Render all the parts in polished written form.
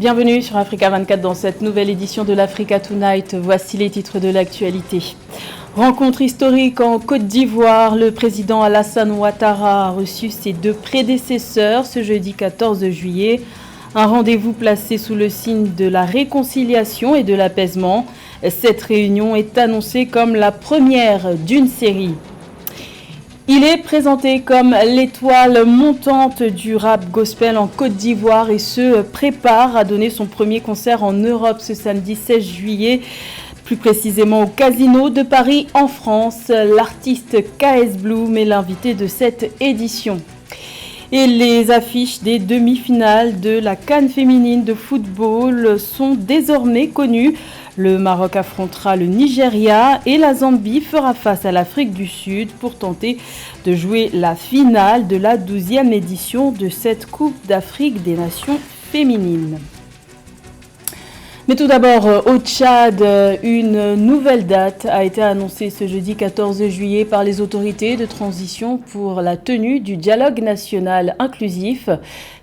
Bienvenue sur Africa 24 dans cette nouvelle édition de l'Africa Tonight. Voici les titres de l'actualité. Rencontre historique en Côte d'Ivoire. Le président Alassane Ouattara a reçu ses deux prédécesseurs ce jeudi 14 juillet. Un rendez-vous placé sous le signe de la réconciliation et de l'apaisement. Cette réunion est annoncée comme la première d'une série. Il est présenté comme l'étoile montante du rap gospel en Côte d'Ivoire et se prépare à donner son premier concert en Europe ce samedi 16 juillet, plus précisément au Casino de Paris en France. L'artiste KS Bloom est l'invité de cette édition. Et les affiches des demi-finales de la CAN féminine de football sont désormais connues. Le Maroc affrontera le Nigeria et la Zambie fera face à l'Afrique du Sud pour tenter de jouer la finale de la 12e édition de cette Coupe d'Afrique des Nations féminines. Mais tout d'abord, au Tchad, une nouvelle date a été annoncée ce jeudi 14 juillet par les autorités de transition pour la tenue du dialogue national inclusif.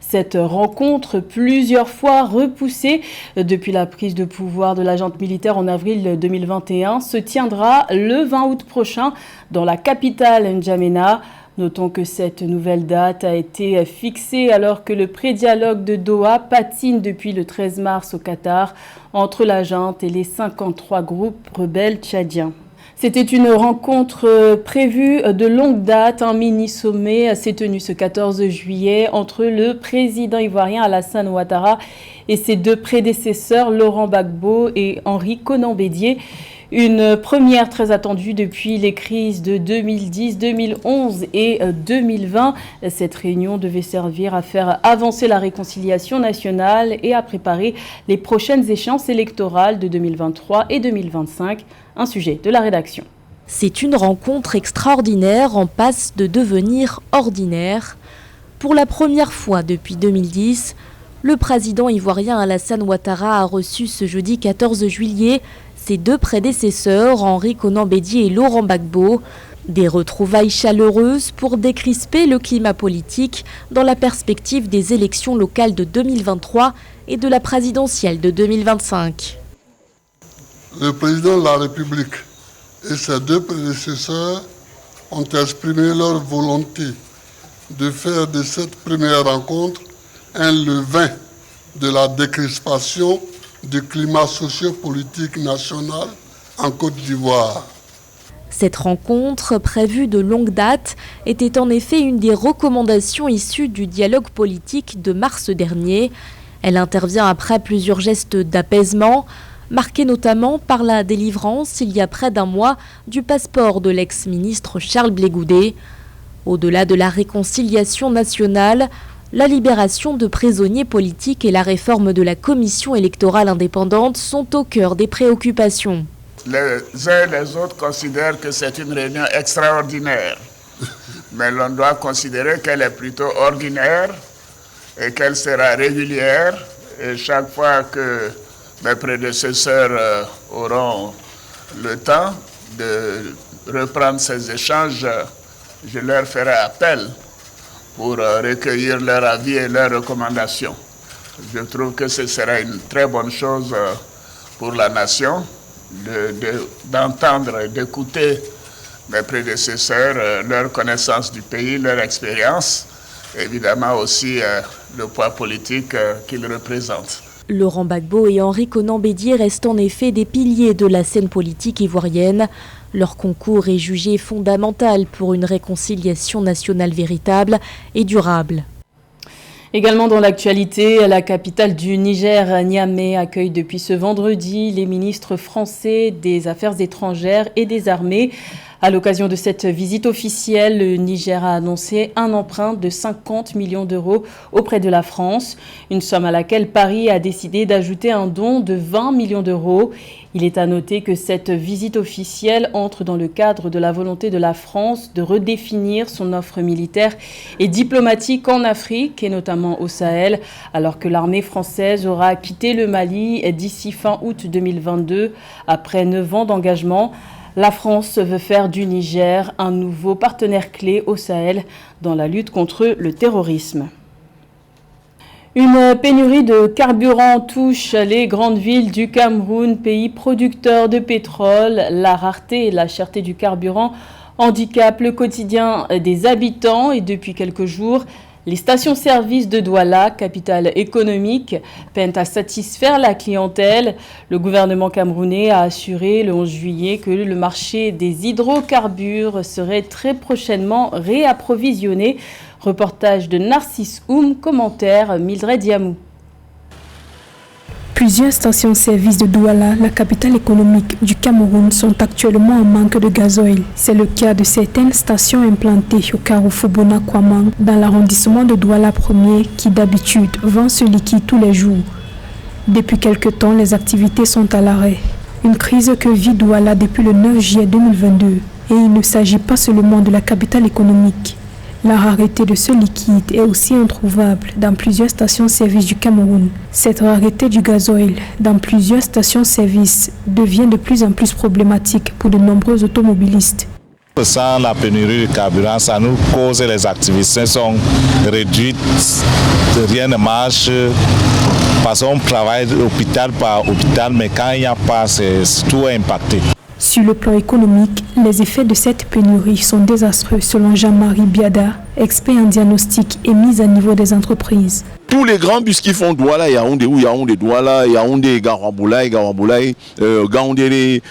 Cette rencontre, plusieurs fois repoussée depuis la prise de pouvoir de la junte militaire en avril 2021, se tiendra le 20 août prochain dans la capitale N'Djamena. Notons que cette nouvelle date a été fixée alors que le pré-dialogue de Doha patine depuis le 13 mars au Qatar entre la junte et les 53 groupes rebelles tchadiens. C'était une rencontre prévue de longue date. Un mini-sommet s'est tenu ce 14 juillet entre le président ivoirien Alassane Ouattara et ses deux prédécesseurs Laurent Gbagbo et Henri Konan Bédié. Une première très attendue depuis les crises de 2010, 2011 et 2020. Cette réunion devait servir à faire avancer la réconciliation nationale et à préparer les prochaines échéances électorales de 2023 et 2025. Un sujet de la rédaction. C'est une rencontre extraordinaire en passe de devenir ordinaire. Pour la première fois depuis 2010, le président ivoirien Alassane Ouattara a reçu ce jeudi 14 juillet ses deux prédécesseurs, Henri Konan Bédié et Laurent Gbagbo. Des retrouvailles chaleureuses pour décrisper le climat politique dans la perspective des élections locales de 2023 et de la présidentielle de 2025. Le président de la République et ses deux prédécesseurs ont exprimé leur volonté de faire de cette première rencontre un levain de la décrispation du climat socio-politique national en Côte d'Ivoire. Cette rencontre, prévue de longue date, était en effet une des recommandations issues du dialogue politique de mars dernier. Elle intervient après plusieurs gestes d'apaisement, marqués notamment par la délivrance, il y a près d'un mois, du passeport de l'ex-ministre Charles Blé Goudé. Au-delà de la réconciliation nationale, la libération de prisonniers politiques et la réforme de la commission électorale indépendante sont au cœur des préoccupations. Les uns et les autres considèrent que c'est une réunion extraordinaire, mais l'on doit considérer qu'elle est plutôt ordinaire et qu'elle sera régulière. Et chaque fois que mes prédécesseurs auront le temps de reprendre ces échanges, je leur ferai appel pour recueillir leur avis et leurs recommandations. Je trouve que ce sera une très bonne chose pour la nation d'entendre et d'écouter mes prédécesseurs, leur connaissance du pays, leur expérience, évidemment aussi le poids politique qu'ils représentent. Laurent Gbagbo et Henri Konan Bédié restent en effet des piliers de la scène politique ivoirienne. Leur concours est jugé fondamental pour une réconciliation nationale véritable et durable. Également dans l'actualité, la capitale du Niger, Niamey, accueille depuis ce vendredi les ministres français des Affaires étrangères et des Armées. À l'occasion de cette visite officielle, le Niger a annoncé un emprunt de 50 millions d'euros auprès de la France, une somme à laquelle Paris a décidé d'ajouter un don de 20 millions d'euros. Il est à noter que cette visite officielle entre dans le cadre de la volonté de la France de redéfinir son offre militaire et diplomatique en Afrique et notamment au Sahel, alors que l'armée française aura quitté le Mali d'ici fin août 2022 après 9 ans d'engagement. La France veut faire du Niger un nouveau partenaire clé au Sahel dans la lutte contre le terrorisme. Une pénurie de carburant touche les grandes villes du Cameroun, pays producteur de pétrole. La rareté et la cherté du carburant handicapent le quotidien des habitants et depuis quelques jours, les stations-service de Douala, capitale économique, peinent à satisfaire la clientèle. Le gouvernement camerounais a assuré le 11 juillet que le marché des hydrocarbures serait très prochainement réapprovisionné. Reportage de Narcisse Oum, commentaire Mildred Diamou. Plusieurs stations-service de Douala, la capitale économique du Cameroun, sont actuellement en manque de gasoil. C'est le cas de certaines stations implantées au carrefour Bona-Kwamang, dans l'arrondissement de Douala 1er, qui d'habitude vend ce liquide tous les jours. Depuis quelque temps, les activités sont à l'arrêt. Une crise que vit Douala depuis le 9 juillet 2022. Et il ne s'agit pas seulement de la capitale économique. La rareté de ce liquide est aussi introuvable dans plusieurs stations-service du Cameroun. Cette rareté du gasoil dans plusieurs stations-service devient de plus en plus problématique pour de nombreux automobilistes. Sans la pénurie de carburant, ça nous cause les activités sont réduites, rien ne marche. Parce qu'on travaille hôpital par hôpital, mais quand il n'y a pas, c'est tout impacté. Sur le plan économique, les effets de cette pénurie sont désastreux selon Jean-Marie Biada, expert en diagnostic et mise à niveau des entreprises. Tous les grands bus qui font Douala, Yaoundé, Yaoundé, Douala, Yaoundé, Garoua-Boulaye, Gaoundé,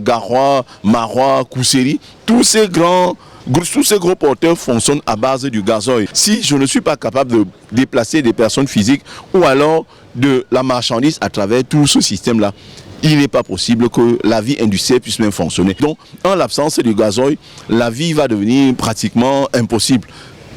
Garoua, Maroua, Kousseri, tous ces gros porteurs fonctionnent à base du gazoil. Si je ne suis pas capable de déplacer des personnes physiques ou alors de la marchandise à travers tout ce système-là, il n'est pas possible que la vie industrielle puisse même fonctionner. Donc, en l'absence du gazoil, la vie va devenir pratiquement impossible,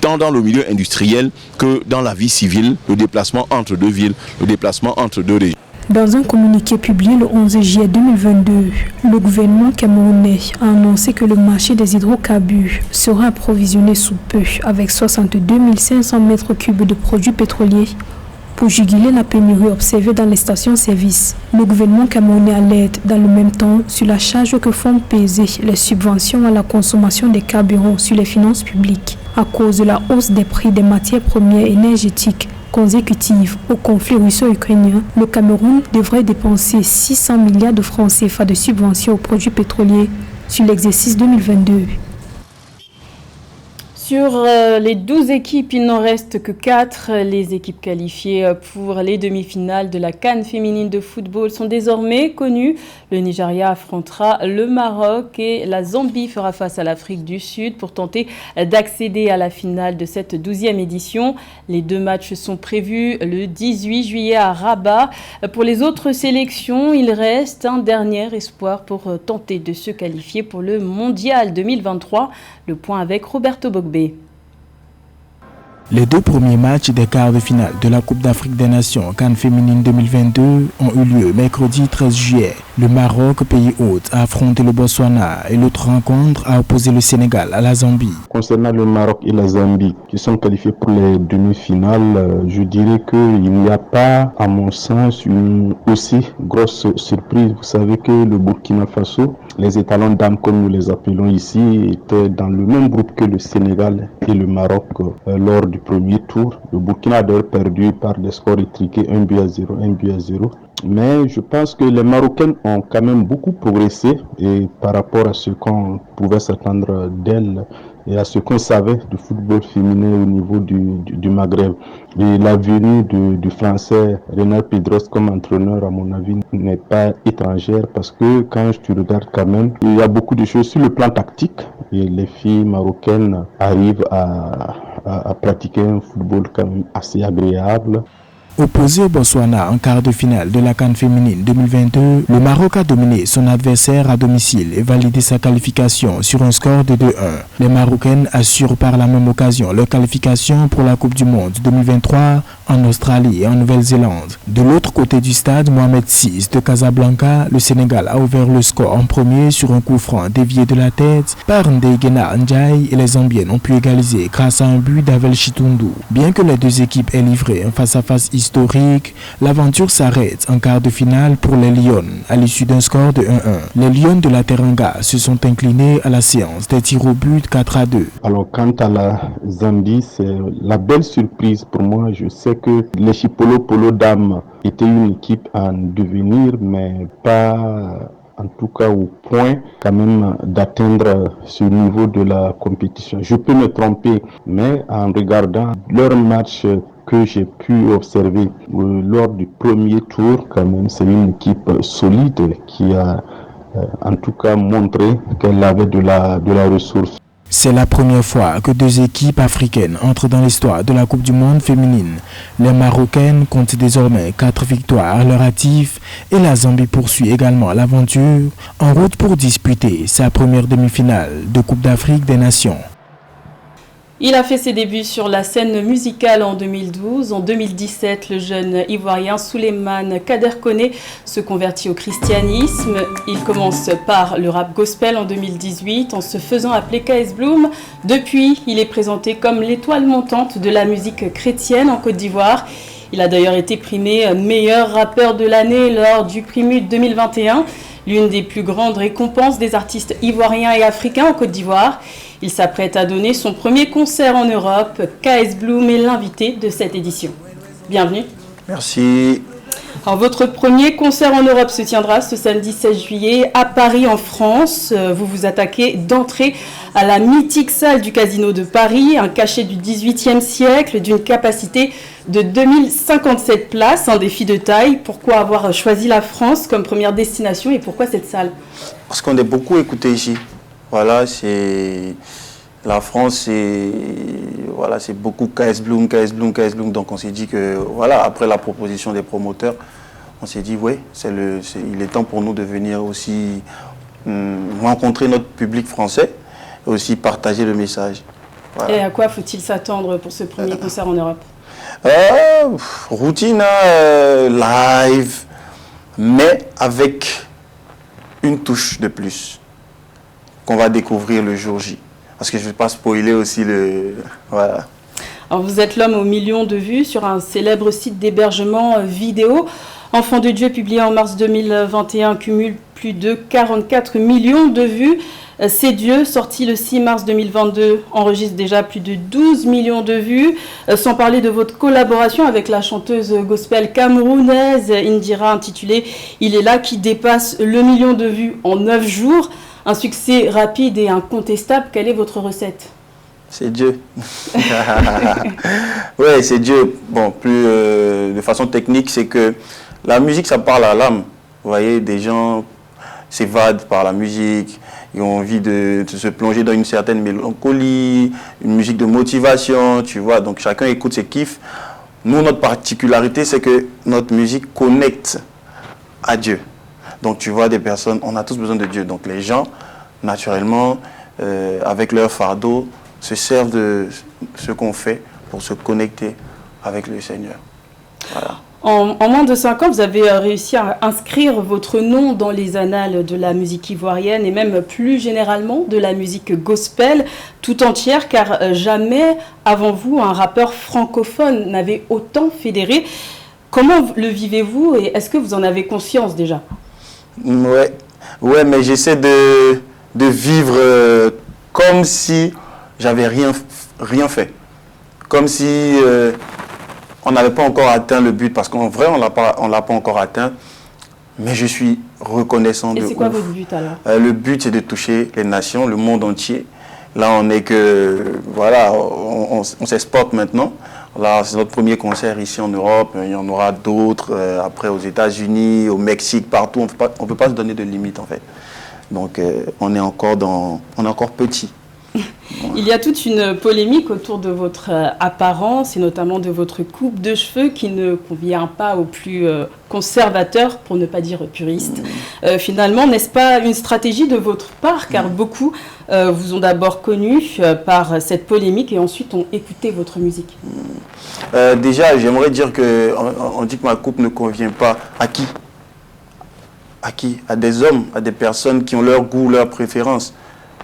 tant dans le milieu industriel que dans la vie civile, le déplacement entre deux villes, le déplacement entre deux régions. Dans un communiqué publié le 11 juillet 2022, le gouvernement camerounais a annoncé que le marché des hydrocarbures sera approvisionné sous peu avec 62 500 mètres cubes de produits pétroliers pour juguler la pénurie observée dans les stations-service. Le gouvernement camerounais alerte dans le même temps sur la charge que font peser les subventions à la consommation des carburants sur les finances publiques à cause de la hausse des prix des matières premières énergétiques consécutive au conflit russo-ukrainien. Le Cameroun devrait dépenser 600 milliards de francs CFA de subventions aux produits pétroliers sur l'exercice 2022. Sur les 12 équipes, il n'en reste que 4. Les équipes qualifiées pour les demi-finales de la CAN féminine de football sont désormais connues. Le Nigeria affrontera le Maroc et la Zambie fera face à l'Afrique du Sud pour tenter d'accéder à la finale de cette 12e édition. Les 2 matchs sont prévus le 18 juillet à Rabat. Pour les autres sélections, il reste un dernier espoir pour tenter de se qualifier pour le Mondial 2023. Le point avec Roberto Bogbe. Les 2 premiers matchs des quarts de finale de la Coupe d'Afrique des Nations CAN féminine 2022 ont eu lieu mercredi 13 juillet. Le Maroc, pays hôte, a affronté le Botswana et l'autre rencontre a opposé le Sénégal à la Zambie. Concernant le Maroc et la Zambie qui sont qualifiés pour les demi-finales, je dirais qu'il n'y a pas, à mon sens, une aussi grosse surprise. Vous savez que le Burkina Faso, les étalons d'âme comme nous les appelons ici, étaient dans le même groupe que le Sénégal et le Maroc lors du premier tour. Le Burkina a d'ailleurs perdu par des scores étriqués 1-0, 1-0. Mais je pense que les Marocaines ont quand même beaucoup progressé et par rapport à ce qu'on pouvait s'attendre d'elles et à ce qu'on savait du football féminin au niveau du Maghreb. Et la venue du Français Renard Pedros comme entraîneur, à mon avis, n'est pas étrangère parce que quand tu regardes quand même, il y a beaucoup de choses sur le plan tactique et les filles marocaines arrivent à pratiquer un football quand même assez agréable. Opposé au Botswana en quart de finale de la CAN féminine 2022, le Maroc a dominé son adversaire à domicile et validé sa qualification sur un score de 2-1. Les Marocaines assurent par la même occasion leur qualification pour la Coupe du Monde 2023 en Australie et en Nouvelle-Zélande. De l'autre côté du stade Mohamed VI de Casablanca, le Sénégal a ouvert le score en premier sur un coup franc dévié de la tête par Ndegena Ndiaye et les Zambiennes ont pu égaliser grâce à un but d'Avel Chitundu. Bien que les 2 équipes aient livré un face-à-face historique, l'aventure s'arrête en quart de finale pour les Lions à l'issue d'un score de 1-1. Les Lions de la Teranga se sont inclinés à la séance des tirs au but 4-2. Alors quant à la Zambie, c'est la belle surprise pour moi. Je sais que les Chipolo Polo Dames étaient une équipe en devenir, mais pas en tout cas au point quand même d'atteindre ce niveau de la compétition. Je peux me tromper, mais en regardant leur match que j'ai pu observer lors du premier tour, quand même c'est une équipe solide qui a en tout cas montré qu'elle avait de la ressource. C'est la première fois que deux équipes africaines entrent dans l'histoire de la Coupe du Monde féminine. Les Marocaines comptent désormais 4 victoires à leur actif et la Zambie poursuit également l'aventure en route pour disputer sa première demi-finale de Coupe d'Afrique des Nations. Il a fait ses débuts sur la scène musicale en 2012. En 2017, le jeune Ivoirien Souleymane Kader Koné se convertit au christianisme. Il commence par le rap gospel en 2018 en se faisant appeler KS Bloom. Depuis, il est présenté comme l'étoile montante de la musique chrétienne en Côte d'Ivoire. Il a d'ailleurs été primé meilleur rappeur de l'année lors du Primus 2021, l'une des plus grandes récompenses des artistes ivoiriens et africains en Côte d'Ivoire. Il s'apprête à donner son premier concert en Europe. KS Bloom est l'invité de cette édition. Bienvenue. Merci. Alors, votre premier concert en Europe se tiendra ce samedi 16 juillet à Paris en France. Vous vous attaquez d'entrée à la mythique salle du Casino de Paris, un cachet du XVIIIe siècle d'une capacité de 2057 places, un défi de taille. Pourquoi avoir choisi la France comme première destination et pourquoi cette salle? Parce qu'on est beaucoup écouté ici. Voilà, c'est la France, c'est beaucoup KS Bloom, KS Bloom, KS Bloom. Donc on s'est dit que voilà, après la proposition des promoteurs, on s'est dit oui, il est temps pour nous de venir aussi rencontrer notre public français et aussi partager le message. Voilà. Et à quoi faut-il s'attendre pour ce premier concert en Europe? Routine, live, mais avec une touche de plus qu'on va découvrir le jour J. Parce que je ne vais pas spoiler aussi le... Voilà. Alors vous êtes l'homme aux millions de vues sur un célèbre site d'hébergement vidéo. Enfant de Dieu, publié en mars 2021, cumule plus de 44 millions de vues. C'est Dieu, sorti le 6 mars 2022, enregistre déjà plus de 12 millions de vues. Sans parler de votre collaboration avec la chanteuse gospel camerounaise Indira, intitulée « Il est là », qui dépasse le million de vues en 9 jours. Un succès rapide et incontestable. Quelle est votre recette? C'est Dieu. Oui, c'est Dieu. Bon, plus de façon technique, c'est que la musique, ça parle à l'âme. Vous voyez, des gens s'évadent par la musique, ils ont envie de se plonger dans une certaine mélancolie, une musique de motivation, tu vois. Donc chacun écoute ses kiffs. Nous, notre particularité, c'est que notre musique connecte à Dieu. Donc tu vois des personnes, on a tous besoin de Dieu. Donc les gens, naturellement, avec leur fardeau, se servent de ce qu'on fait pour se connecter avec le Seigneur. Voilà. En moins de 5 ans, vous avez réussi à inscrire votre nom dans les annales de la musique ivoirienne et même plus généralement de la musique gospel tout entière, car jamais avant vous un rappeur francophone n'avait autant fédéré. Comment le vivez-vous et est-ce que vous en avez conscience déjà? Ouais, mais j'essaie de vivre comme si j'avais rien fait. Comme si on n'avait pas encore atteint le but, parce qu'en vrai, on l'a pas encore atteint. Mais je suis reconnaissant de ouf. Et c'est quoi votre but alors? Le but, c'est de toucher les nations, le monde entier. Là, on est que, voilà, on s'exporte maintenant. Là, c'est notre premier concert ici en Europe. Il y en aura d'autres après aux États-Unis, au Mexique, partout. On ne peut pas se donner de limite en fait. Donc, on est encore petit. Il y a toute une polémique autour de votre apparence et notamment de votre coupe de cheveux qui ne convient pas aux plus conservateurs, pour ne pas dire puristes. Finalement, n'est-ce pas une stratégie de votre part, car beaucoup vous ont d'abord connu par cette polémique et ensuite ont écouté votre musique? Déjà, j'aimerais dire qu'on dit que ma coupe ne convient pas à qui? À qui? À des hommes, à des personnes qui ont leur goût, leur préférence.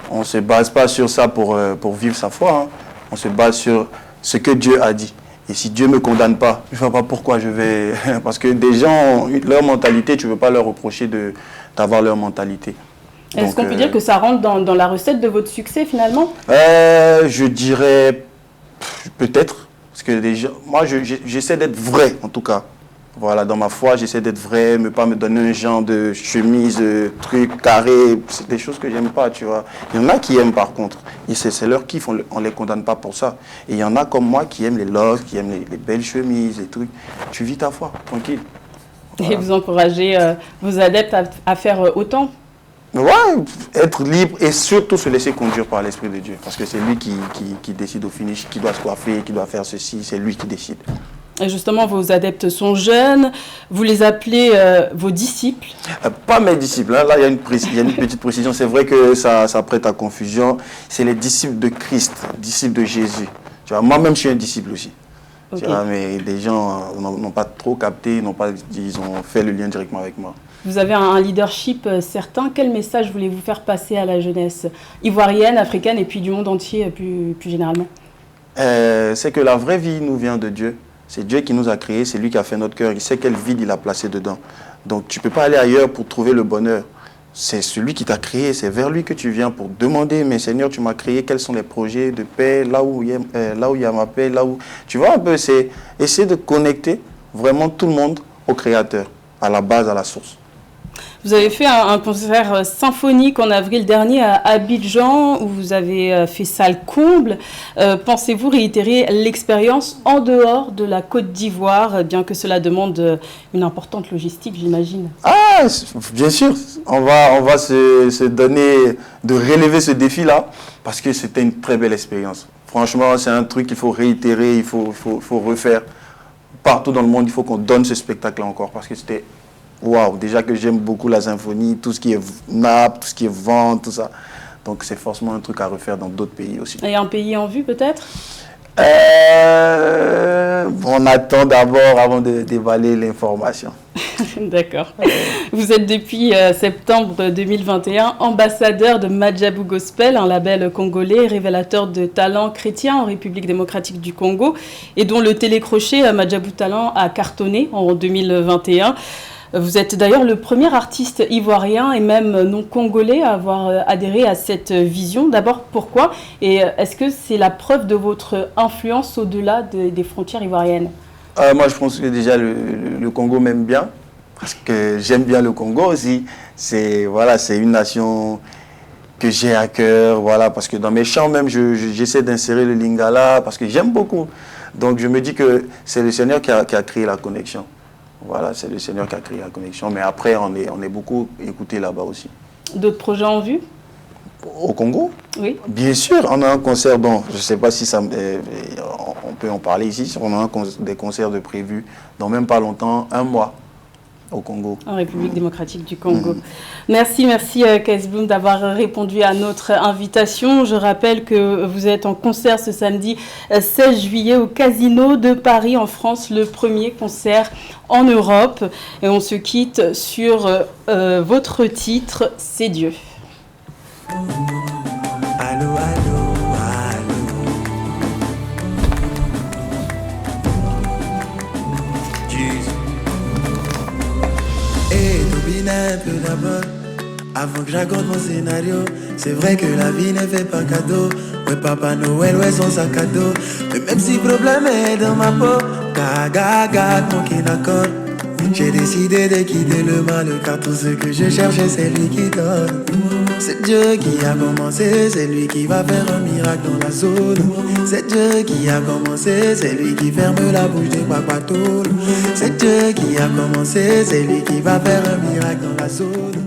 On ne se base pas sur ça pour vivre sa foi. Hein. On se base sur ce que Dieu a dit. Et si Dieu ne me condamne pas, je ne vois pas pourquoi je vais... Parce que des gens, leur mentalité, tu ne veux pas leur reprocher d'avoir leur mentalité. Est-ce qu'on peut dire que ça rentre dans la recette de votre succès finalement? Je dirais peut-être. Parce que moi, j'essaie d'être vrai en tout cas. Voilà, dans ma foi, j'essaie d'être vrai, ne pas me donner un genre de chemise, truc carré. C'est des choses que j'aime pas, tu vois. Il y en a qui aiment par contre. Et c'est leur kiff, on les condamne pas pour ça. Et il y en a comme moi qui aiment les lofts, qui aiment les belles chemises, les trucs. Tu vis ta foi, tranquille. Voilà. Et vous encouragez vos adeptes à faire autant? Ouais, être libre et surtout se laisser conduire par l'Esprit de Dieu. Parce que c'est lui qui décide au finish, qui doit se coiffer, qui doit faire ceci, c'est lui qui décide. Et justement, vos adeptes sont jeunes, vous les appelez vos disciples? Pas mes disciples, hein. Là il y a une petite précision, c'est vrai que ça prête à confusion. C'est les disciples de Christ, disciples de Jésus. Tu vois, moi-même je suis un disciple aussi. Okay. Tu vois, mais des gens n'ont pas trop capté, ils ont fait le lien directement avec moi. Vous avez un leadership certain. Quel message voulez-vous faire passer à la jeunesse ivoirienne, africaine et puis du monde entier plus généralement? C'est que la vraie vie nous vient de Dieu. C'est Dieu qui nous a créés, c'est lui qui a fait notre cœur. Il sait quel vide il a placé dedans. Donc tu ne peux pas aller ailleurs pour trouver le bonheur. C'est celui qui t'a créé, c'est vers lui que tu viens pour demander, mais Seigneur, tu m'as créé, quels sont les projets de paix, là où il y a ma paix, là où... Tu vois un peu, c'est essayer de connecter vraiment tout le monde au Créateur, à la base, à la source. Vous avez fait un concert symphonique en avril dernier à Abidjan, où vous avez fait salle comble. Pensez-vous réitérer l'expérience en dehors de la Côte d'Ivoire, bien que cela demande une importante logistique, j'imagine? Ah, bien sûr. On va se donner de relever ce défi-là, parce que c'était une très belle expérience. Franchement, c'est un truc qu'il faut réitérer, il faut refaire. Partout dans le monde, il faut qu'on donne ce spectacle-là encore, parce que c'était... Waouh, déjà que j'aime beaucoup la symphonie, tout ce qui est nappe, tout ce qui est vent, tout ça. Donc c'est forcément un truc à refaire dans d'autres pays aussi. Et un pays en vue peut-être? On attend d'abord avant de déballer l'information. D'accord. Vous êtes depuis septembre 2021 ambassadeur de Madjabou Gospel, un label congolais révélateur de talents chrétiens en République démocratique du Congo et dont le télécrochet Madjabou Talent a cartonné en 2021. Vous êtes d'ailleurs le premier artiste ivoirien et même non congolais à avoir adhéré à cette vision. D'abord, pourquoi? Et est-ce que c'est la preuve de votre influence au-delà des frontières ivoiriennes? Moi, je pense que déjà le Congo m'aime bien, parce que j'aime bien le Congo aussi. C'est une nation que j'ai à cœur, voilà, parce que dans mes chants même, j'essaie d'insérer le lingala, parce que j'aime beaucoup. Donc je me dis que c'est le Seigneur qui a créé la connexion. Voilà, c'est le Seigneur qui a créé la connexion. Mais après, on est beaucoup écouté là-bas aussi. D'autres projets en vue? Au Congo? Oui. Bien sûr, on a un concert, bon, je ne sais pas si on peut en parler ici, on a des concerts de prévus dans même pas longtemps, 1 mois au Congo. En République démocratique du Congo. Merci Kaisbloum d'avoir répondu à notre invitation. Je rappelle que vous êtes en concert ce samedi 16 juillet au Casino de Paris en France, le premier concert en Europe. Et on se quitte sur votre titre, C'est Dieu. Allô, allô, allô. Jesus. Et devine un peu d'abord, avant que j'accorde mon scénario. C'est vrai que la vie ne fait pas cadeau. Ouais, Papa Noël, ouais, son sac à dos. Mais même si le problème est dans ma peau, gaga, mon qui n'accorde. J'ai décidé de quitter le mal, car tout ce que je cherchais, c'est lui qui donne. C'est Dieu qui a commencé, c'est lui qui va faire un miracle dans la zone. C'est Dieu qui a commencé, c'est lui qui ferme la bouche des Kwakwato. C'est Dieu qui a commencé, c'est lui qui va faire un miracle dans la zone.